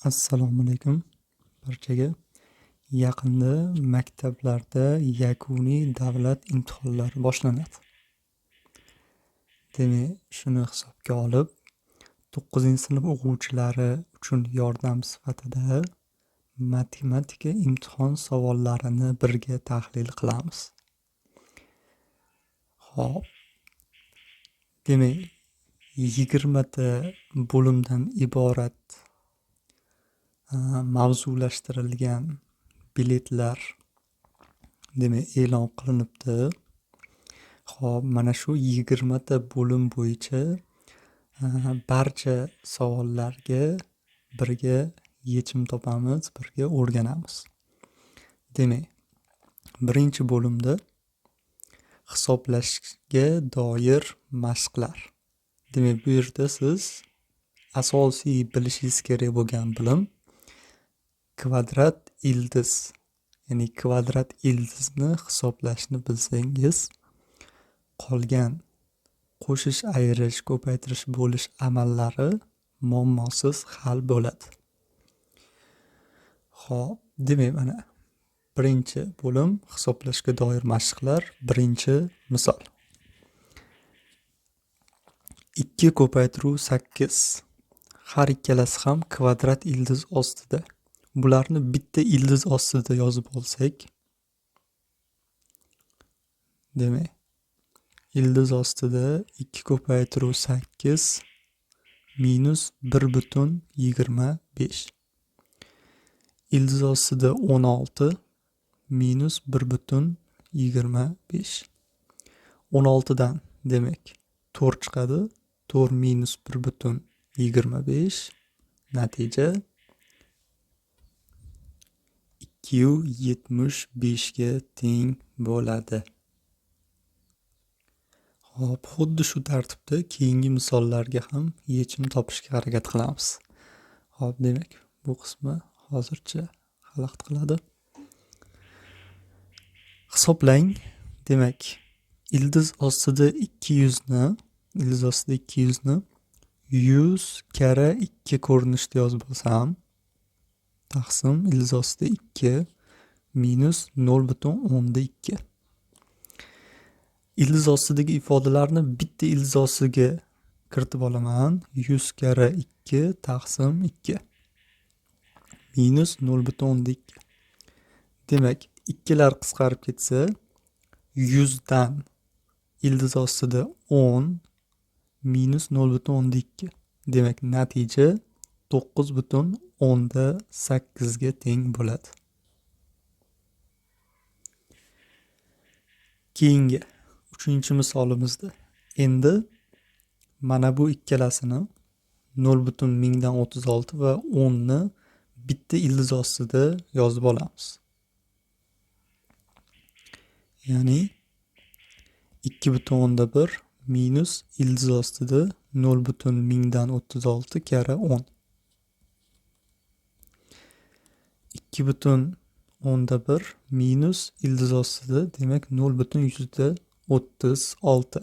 Assalomu alaykum barchaga. Yaqinda maktablarda yakuniy davlat imtihonlari boshlanadi. Demak, shuni hisobga olib, 9-sinf o'quvchilari uchun yordam sifatida matematika imtihon savollarini birga tahlil qilamiz. Xo'p. Demak, 20 ta bo'limdan iborat mavzulashtirilgan biletlar demak e'lon qilinibdi. Xo'p, mana shu 20 ta bo'lim bo'yicha barcha savollarga birga yechim topamiz, birga o'rganamiz. Demak, birinchi bo'limda hisoblashga doir mashqlar. Demak, bu yerda siz asosiy bilishingiz kerak bo'lgan bilim kvadrat ildiz, ya'ni kvadrat ildizni hisoblashni bilsangiz, qolgan qo'shish, ayirish, ko'paytirish, bo'lish amallari muammosiz hal bo'ladi. Xo'p, demak mana birinchi bo'lim hisoblashga doir mashqlar. Birinchi misol. 2 ko'paytiruv 8. Har ikkalasi ham kvadrat ildiz ostida. Bularni bitta ildiz ostida yozib olsak, demak, ildiz ostida 2 ko'paytiruv 8 minus 1,25. Ildiz ostida 16 minus 1,25. 16 dan demak 4 chiqadi. 4 minus 1,25. Natija 275 ga teng bo'ladi. Hop, xuddi shu tartibda keyingi misollarga ham yechim topishga harakat qilamiz. Hop, demak, bu qismi hozircha xalaqit qiladi. Hisoblang. Demak, ildiz ostida 200 ni 100 kara 2 ko'rinishda yozib olsam, taqsim ildiz ostida 2 minus 0,2. Ildiz ostidagi ifodalarni bitta ildiz ostiga kiritib olaman. 100 kara 2 taqsim 2 minus 0,2. Demak, ikkilar qisqarib ketsa, 100 dan ildiz ostida 10 minus 0,2. Demak, natija 9,8 ga teng bo'ladi. Keyingi 3-misolimizda endi mana bu ikkalasini 0,36 va 10 ni bitta ildiz ostida yozib olamiz. Ya'ni 2,1 minus ildiz ostida 0,36 kara 10. 2,1 minus ildiz ostida demak 0,36.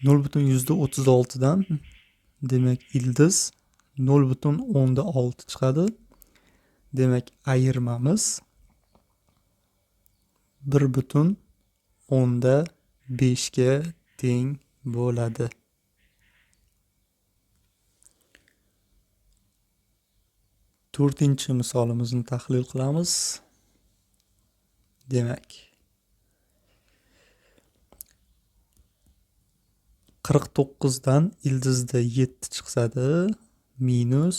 0,36 dan demak ildiz 0,6 chiqadi. Demak, ayirmamiz 1,5 ga teng bo'ladi. To'rtinchi misolimizni tahlil qilamiz. Demak, 49 dan ildizda 7 chiqsadi minus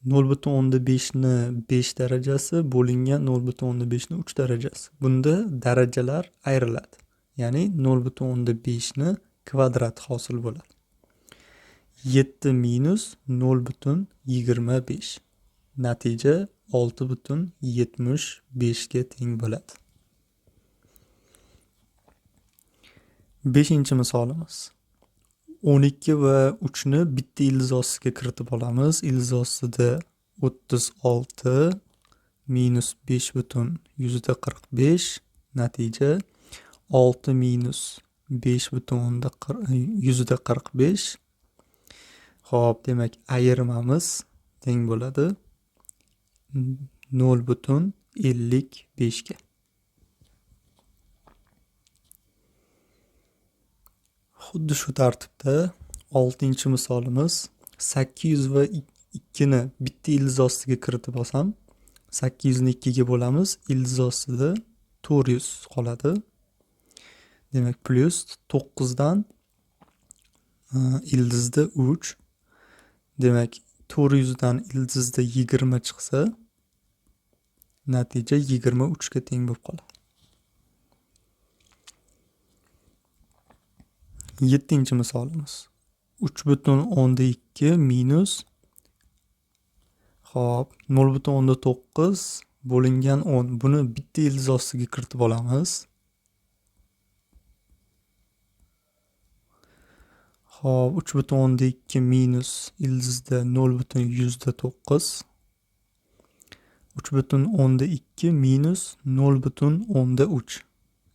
0,5 ni 5 darajasi bo'lingan 0,5 ni 3 darajasi. Bunda darajalar ayriladi. Ya'ni 0,5 ni kvadrat hosil bo'ladi. 7 minus 0,25. Natija 6,75 ga teng bo'ladi. 5-misolimiz. 12 va 3 ni bitta ildiz ostiga kiritib olamiz. Ildiz ostida 36 minus 5,45. Natija 6 minus 5,45. Xo'p, demak ayirmamiz teng bo'ladi 0,55 ga. Xuddi shu tartibda 6-misolimiz 800 va 2 ni bitta ildiz ostiga kiritib olsam, 800 ni 2 ga bo'lamiz, ildiz ostida 400 qoladi. Demak, plus 9 dan ildizda 3. Demak, 400 dan ildizda 20 chiqsa, natija 23 ga teng bo'lib qoladi. 7-misolimiz 3,2 minus 0,9 bo'lingan 10. Buni bitta ildiz ostiga kiritib olamiz. 3,2 minus ildizda 0,9. 3,2 minus 0,3.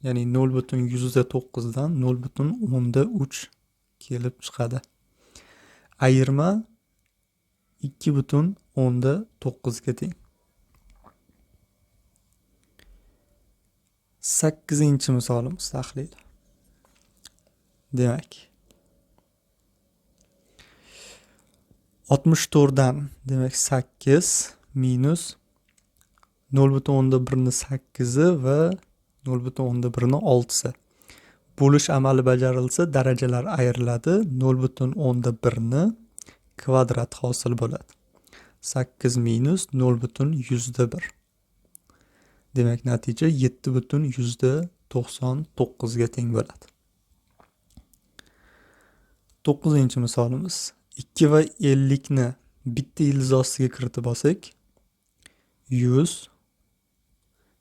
Ya'ni 0,9 dan 0,3 kelib chiqadi. Ayirma 2,9 ga teng. 8-misolimiz tahlil. Demak, 64 dan demak 8 minus 0,1 ni 8 va 0,1 ni 6. Bo'lish amali bajarilsa, darajalar ayriladi. 0,1 ni kvadrat hosil bo'ladi. 8 minus 0,101. Demak, natija 7,99 ga teng bo'ladi. 9-misolimiz 2 va 50 ni bitta ildiz ostiga kiritib olsak, 100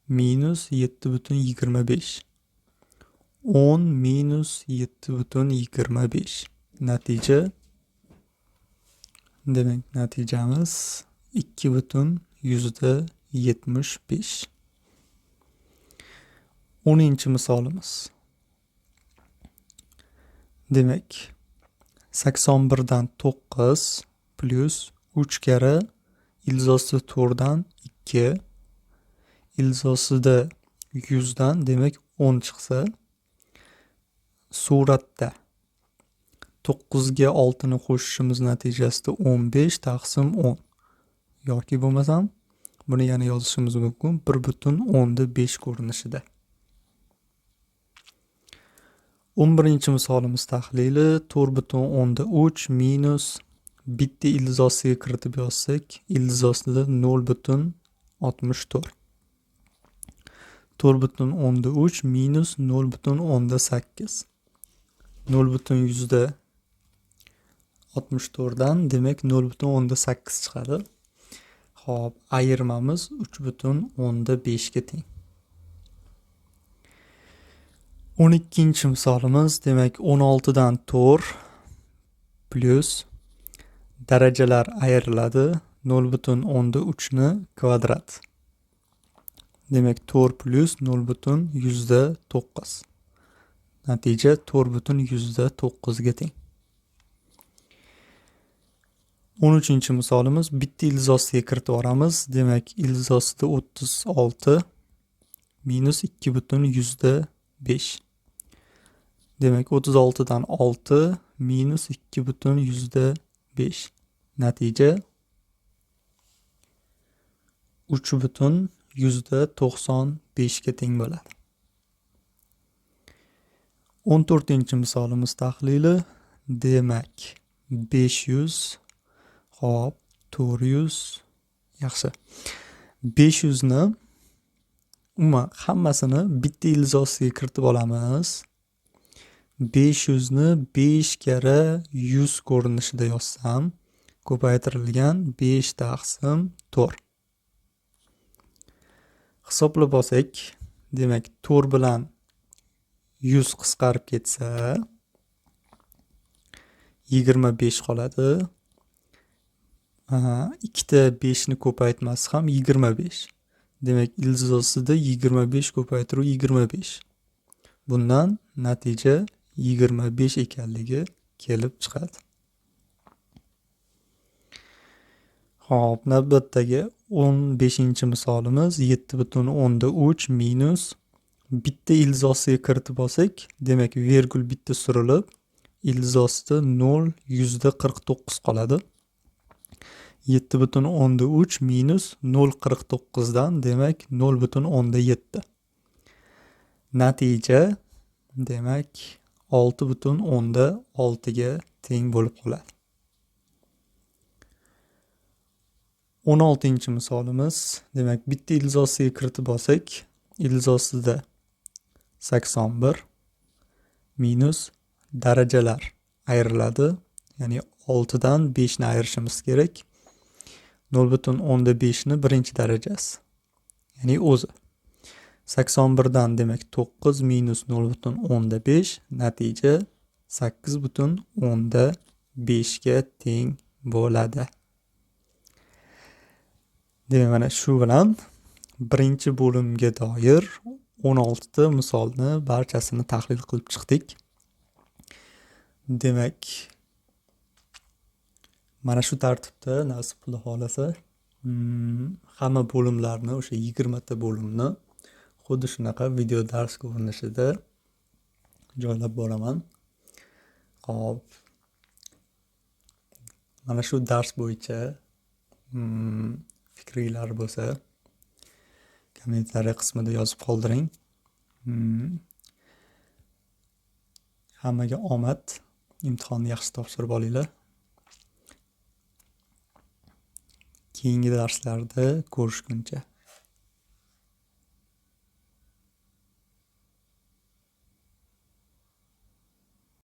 minus 7,25. 10 minus 7,25. Natija, demak, natijamiz 2,75. 10-misolimiz. Demak, 81 dan 9 plus 3 kara ildiz ostida 4 dan 2. Ildiz ostida 100 dan demak 10 chiqsa, suratda 9 ga 6 ni qo'shishimiz natijasida 15 taqsim 10. Yoki bo'lmasam, buni yana yozishimiz mumkin 1,5 ko'rinishida. 11-misolimiz tahlili 4,3 minus bitta ildiz ostiga kiritib yozsak, ildiz ostida 0,64. 4,3 minus 0,8. 0,64 dan demak 0,8 chiqadi. Xo'p, ayirmamiz 3,5 ga teng. 12-misolimiz demak 16 dan 4 plus darajalar ayriladi. 0,3 ni kvadrat. Demak, 4 plus 0,9. Natija 4,9 ga teng. 13-misolimiz bitta ildiz ostiga kiritib olamiz. Demak, ildiz ostida 36 minus 2,5. Demak, 36 dan 6 minus 2,5. Natija 3,95 ga teng bo'ladi. 14-misolimiz tahlili. Demak, 500 hop 400 yaxshi. 500 ni umuman hammasini bitta ildiz ostiga kiritib olamiz. 500 ni 5 kara 100 ko'rinishida yozsam, ko'paytirilgan 5 taqsim 4. Hisoblab olsak, demak 4 bilan 100 qisqarib ketsa 25 qoladi. Ikkita 5 ni ko'paytmasi ham 25. Demak, ildiz ostida 25 ko'paytiruv 25. Bundan natija 25 ekanligi kelib chiqadi. Hop, navbatdagi 15-misolimiz 7,3 minus bitta ildiz ostiga kiritib olsak, demak vergul bitta surilib, ildiz ostida 0,49 qoladi. 7,3 minus 0,49 dan demak 0,7. Natija demak 6,6 ga teng bo'lib qoladi. 16-misolimiz, demak bitta ildiz ostiga kiritib olsak, ildiz ostida 81 minus darajalar ayriladi, ya'ni 6 dan 5 ni ayirishimiz kerak. 0,5 ni birinchi darajasi, ya'ni o'zi. 81 dan demak 9 minus 0,5, natija 8,5 ga teng bo'ladi. Demak, mana shu bilan birinchi bo'limga doir 16 ta misolni barchasini tahlil qilib chiqdik. Demak, mana shu tartibda nasib Xudo xolasa hamma bo'limlarni, o'sha 20 ta bo'limni xuddi shunaqa video dars ko'rinishida joylab boraman. Hop. Mana shu dars bo'yicha fikringlar bo'lsa, kommentariy qismida yozib qoldiring. Hammaga omad, imtihonni yaxshi topshirib olinglar. Keyingi darslarda ko'rishguncha.